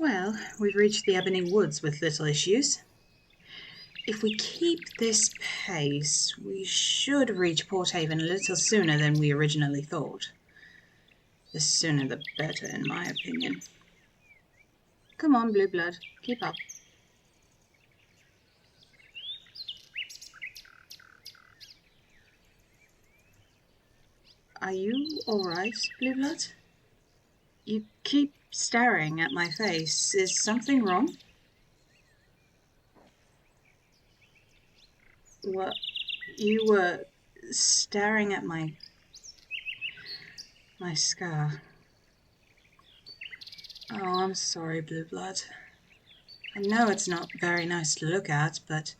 Well, we've reached the Ebony Woods with little issues. If we keep this pace, we should reach Porthaven a little sooner than we originally thought. The sooner the better, in my opinion. Come on, Blue Blood, keep up. Are you alright, Blue Blood? You keep staring at my face. Is something wrong? What? You were staring at my scar. Oh, I'm sorry, Blue Blood. I know it's not very nice to look at, but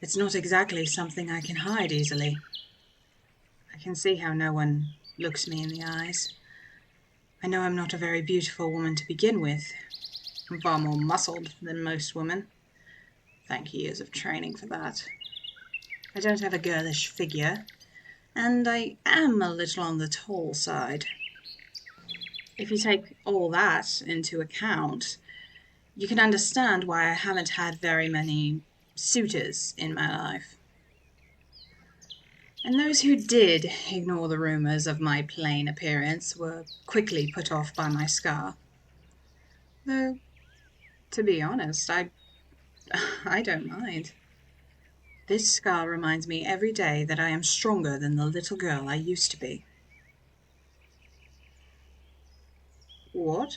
it's not exactly something I can hide easily. I can see how no one looks me in the eyes. I know I'm not a very beautiful woman to begin with. I'm far more muscled than most women. Thank years of training for that. I don't have a girlish figure, and I am a little on the tall side. If you take all that into account, you can understand why I haven't had very many suitors in my life. And those who did ignore the rumors of my plain appearance were quickly put off by my scar. Though, to be honest, I don't mind. This scar reminds me every day that I am stronger than the little girl I used to be. What?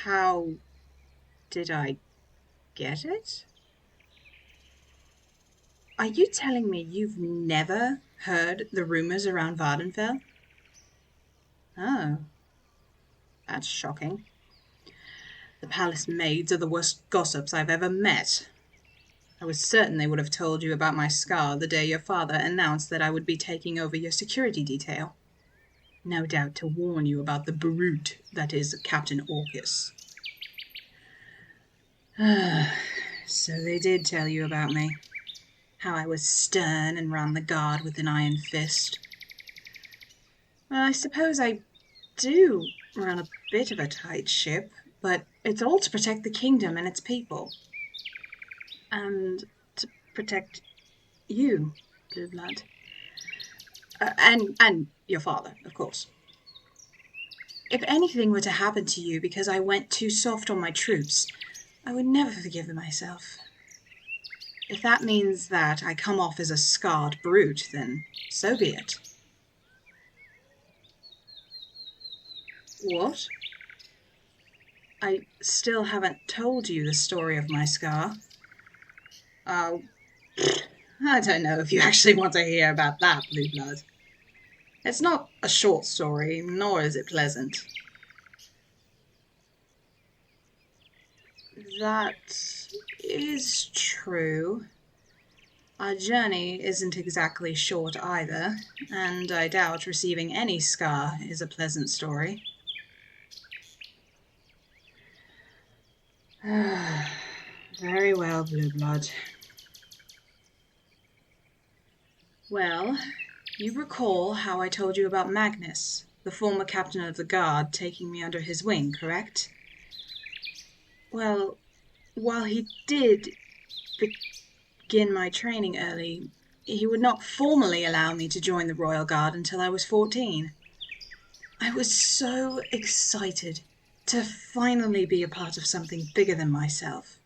How did I get it? Are you telling me you've never heard the rumors around Vardenfell? Oh, that's shocking. The palace maids are the worst gossips I've ever met. I was certain they would have told you about my scar the day your father announced that I would be taking over your security detail. No doubt to warn you about the brute that is Captain Orcis. So they did tell you about me. How I was stern and ran the guard with an iron fist. Well, I suppose I do run a bit of a tight ship, but it's all to protect the kingdom and its people. And to protect you, Blue Blood. And your father, of course. If anything were to happen to you because I went too soft on my troops, I would never forgive myself. If that means that I come off as a scarred brute, then so be it. What? I still haven't told you the story of my scar. Oh, I don't know if you actually want to hear about that, Blue Blood. It's not a short story, nor is it pleasant. That is true. Our journey isn't exactly short either, and I doubt receiving any scar is a pleasant story. Very well, Blue Blood. Well, you recall how I told you about Magnus, the former captain of the guard, taking me under his wing, correct? Well, while he did begin my training early, he would not formally allow me to join the Royal Guard until I was 14. I was so excited to finally be a part of something bigger than myself.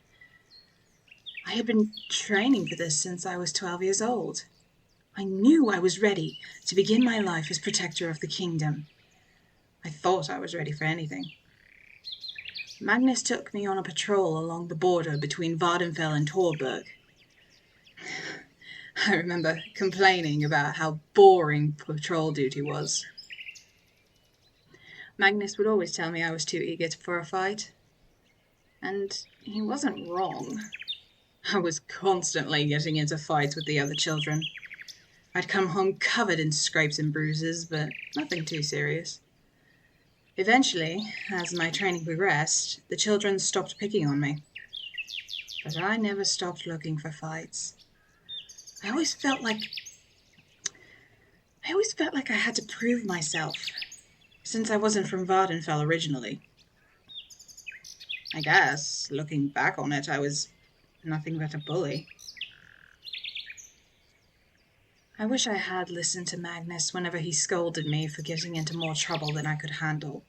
I had been training for this since I was 12 years old. I knew I was ready to begin my life as protector of the kingdom. I thought I was ready for anything. Magnus took me on a patrol along the border between Vardenfell and Torberg. I remember complaining about how boring patrol duty was. Magnus would always tell me I was too eager for a fight. And he wasn't wrong. I was constantly getting into fights with the other children. I'd come home covered in scrapes and bruises, but nothing too serious. Eventually, as my training progressed, the children stopped picking on me. But I never stopped looking for fights. I always felt like I had to prove myself, since I wasn't from Vardenfell originally. I guess, looking back on it, I was nothing but a bully. I wish I had listened to Magnus whenever he scolded me for getting into more trouble than I could handle.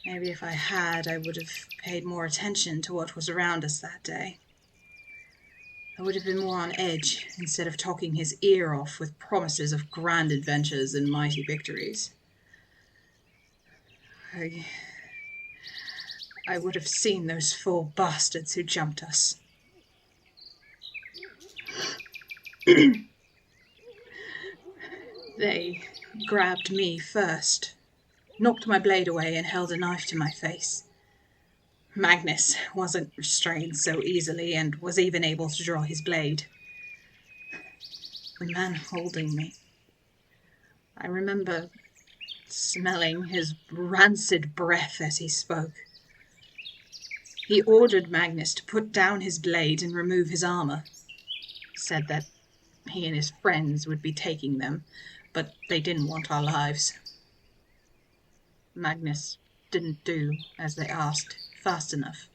Maybe if I had, I would have paid more attention to what was around us that day. I would have been more on edge instead of talking his ear off with promises of grand adventures and mighty victories. I would have seen those 4 bastards who jumped us. They grabbed me first, knocked my blade away and held a knife to my face. Magnus wasn't restrained so easily and was even able to draw his blade. The man holding me. I remember smelling his rancid breath as he spoke. He ordered Magnus to put down his blade and remove his armor. Said that he and his friends would be taking them, but they didn't want our lives. Magnus didn't do as they asked fast enough.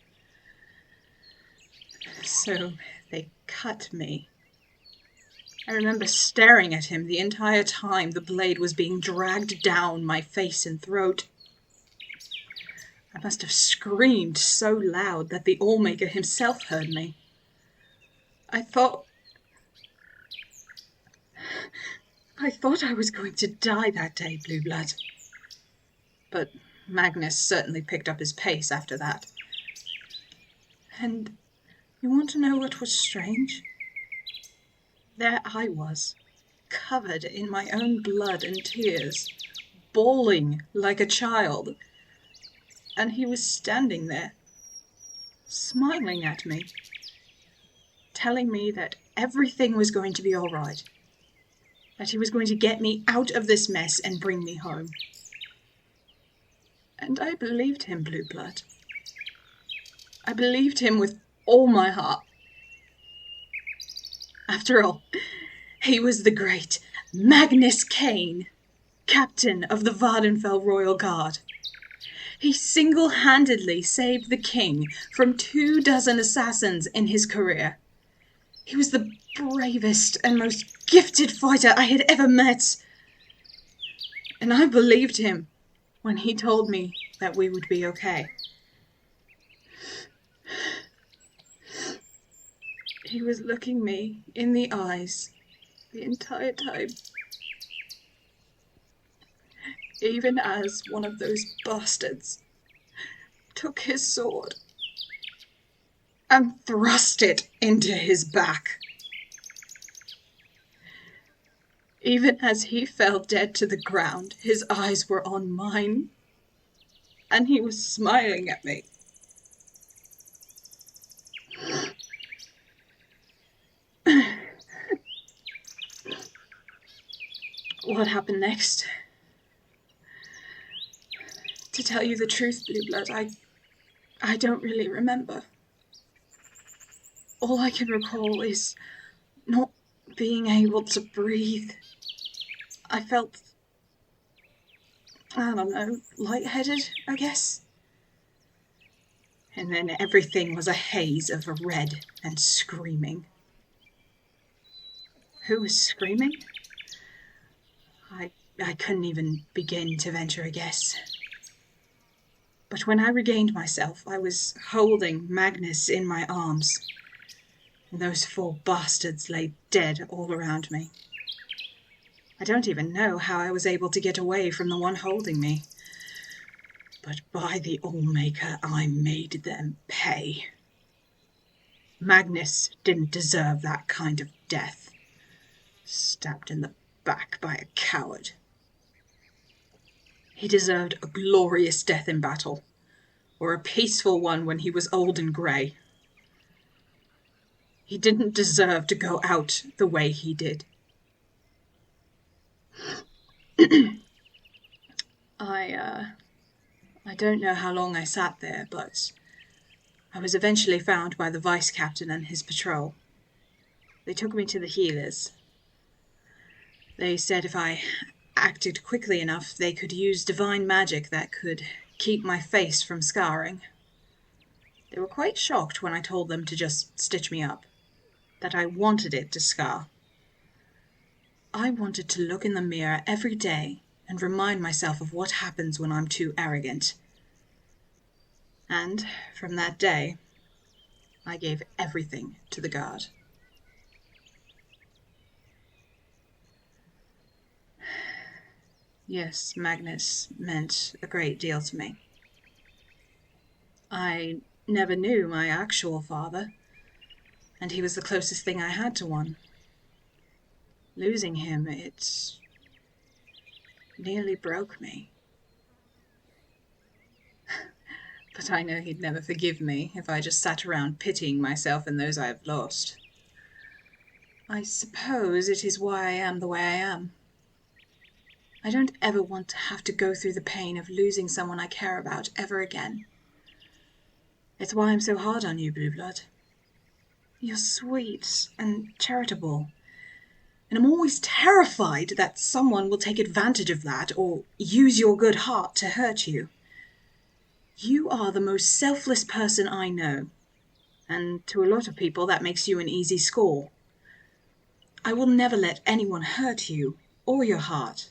So they cut me. I remember staring at him the entire time the blade was being dragged down my face and throat. I must have screamed so loud that the Allmaker himself heard me. I thought I was going to die that day, Blue Blood. But Magnus certainly picked up his pace after that. And you want to know what was strange? There I was, covered in my own blood and tears, bawling like a child. And he was standing there, smiling at me, telling me that everything was going to be all right, that he was going to get me out of this mess and bring me home. And I believed him, Blue Blood. I believed him with all my heart. After all, he was the great Magnus Kane, captain of the Vardenfell Royal Guard. He single-handedly saved the king from 24 assassins in his career. He was the bravest and most gifted fighter I had ever met. And I believed him when he told me that we would be okay. He was looking me in the eyes the entire time. Even as one of those bastards took his sword and thrust it into his back. Even as he fell dead to the ground, his eyes were on mine, and he was smiling at me. What happened next? To tell you the truth, Blue Blood, I don't really remember. All I can recall is not being able to breathe. I felt, I don't know, lightheaded, I guess. And then everything was a haze of red and screaming. Who was screaming? I couldn't even begin to venture a guess. But when I regained myself, I was holding Magnus in my arms, and those 4 bastards lay dead all around me. I don't even know how I was able to get away from the one holding me. But by the Allmaker, I made them pay. Magnus didn't deserve that kind of death. Stabbed in the back by a coward. He deserved a glorious death in battle, or a peaceful one when he was old and grey. He didn't deserve to go out the way he did. I don't know how long I sat there, but I was eventually found by the vice captain and his patrol. They took me to the healers. They said if I acted quickly enough, they could use divine magic that could keep my face from scarring. They were quite shocked when I told them to just stitch me up, that I wanted it to scar. I wanted to look in the mirror every day and remind myself of what happens when I'm too arrogant. And from that day, I gave everything to the guard. Yes, Magnus meant a great deal to me. I never knew my actual father, and he was the closest thing I had to one. Losing him, it nearly broke me. But I know he'd never forgive me if I just sat around pitying myself and those I have lost. I suppose it is why I am the way I am. I don't ever want to have to go through the pain of losing someone I care about ever again. It's why I'm so hard on you, Blue Blood. You're sweet and charitable, and I'm always terrified that someone will take advantage of that or use your good heart to hurt you. You are the most selfless person I know, and to a lot of people that makes you an easy score. I will never let anyone hurt you or your heart.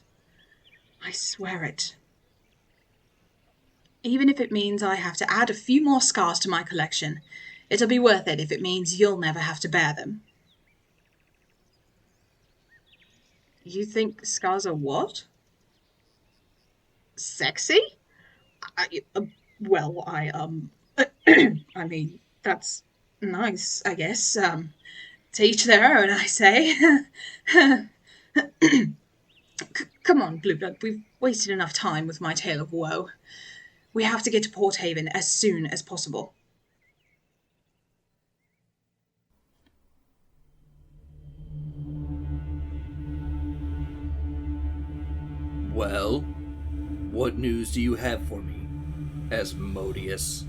I swear it. Even if it means I have to add a few more scars to my collection, it'll be worth it if it means you'll never have to bear them. You think scars are what? Sexy? I mean, that's nice, I guess. To each their own, I say. Come on, Blue Blood, we've wasted enough time with my tale of woe. We have to get to Port Haven as soon as possible. Well, what news do you have for me, Asmodeus?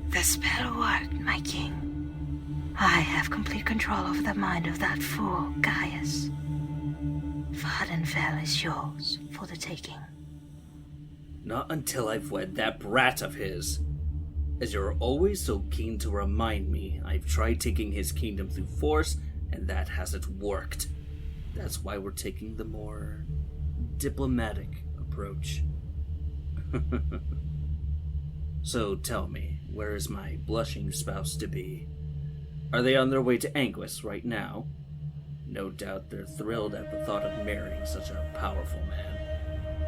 The spell worked, my king. I have complete control over the mind of that fool, Gaius. Vardenfell is yours for the taking. Not until I've wed that brat of his. As you're always so keen to remind me, I've tried taking his kingdom through force, and that hasn't worked. That's why we're taking the more diplomatic approach. So tell me, where is my blushing spouse-to-be? Are they on their way to Anguis right now? No doubt they're thrilled at the thought of marrying such a powerful man.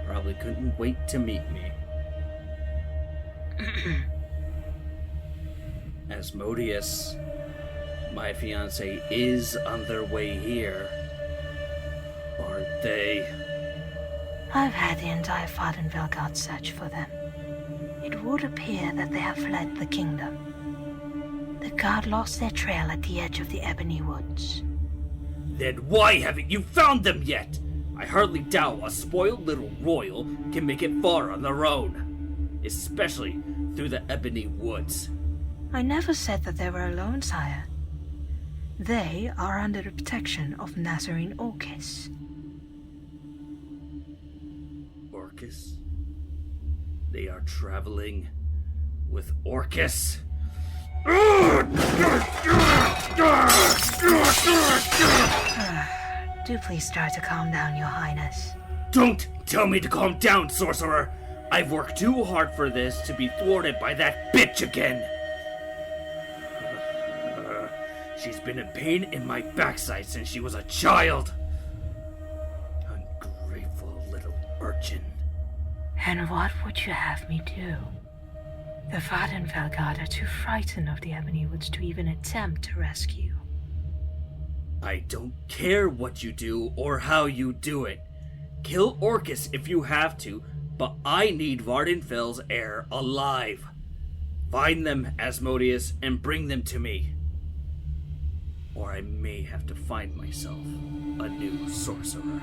Probably couldn't wait to meet me. Asmodeus, my fiancé is on their way here. Aren't they? I've had the entire Vardenfell Guard search for them. It would appear that they have fled the kingdom. The guard lost their trail at the edge of the Ebony Woods. Then why haven't you found them yet? I hardly doubt a spoiled little royal can make it far on their own, especially through the Ebony Woods. I never said that they were alone, sire. They are under the protection of Nazarene Orcis. Orcis? They are traveling with Orcis? Do please try to calm down, Your Highness. Don't tell me to calm down, sorcerer! I've worked too hard for this to be thwarted by that bitch again! She's been a pain in my backside since she was a child! Ungrateful little urchin. And what would you have me do? The Vardenfell Guard are too frightened of the Ebony Woods to even attempt to rescue. I don't care what you do or how you do it. Kill Orcis if you have to, but I need Vardenfell's heir alive. Find them, Asmodeus, and bring them to me. Or I may have to find myself a new sorcerer.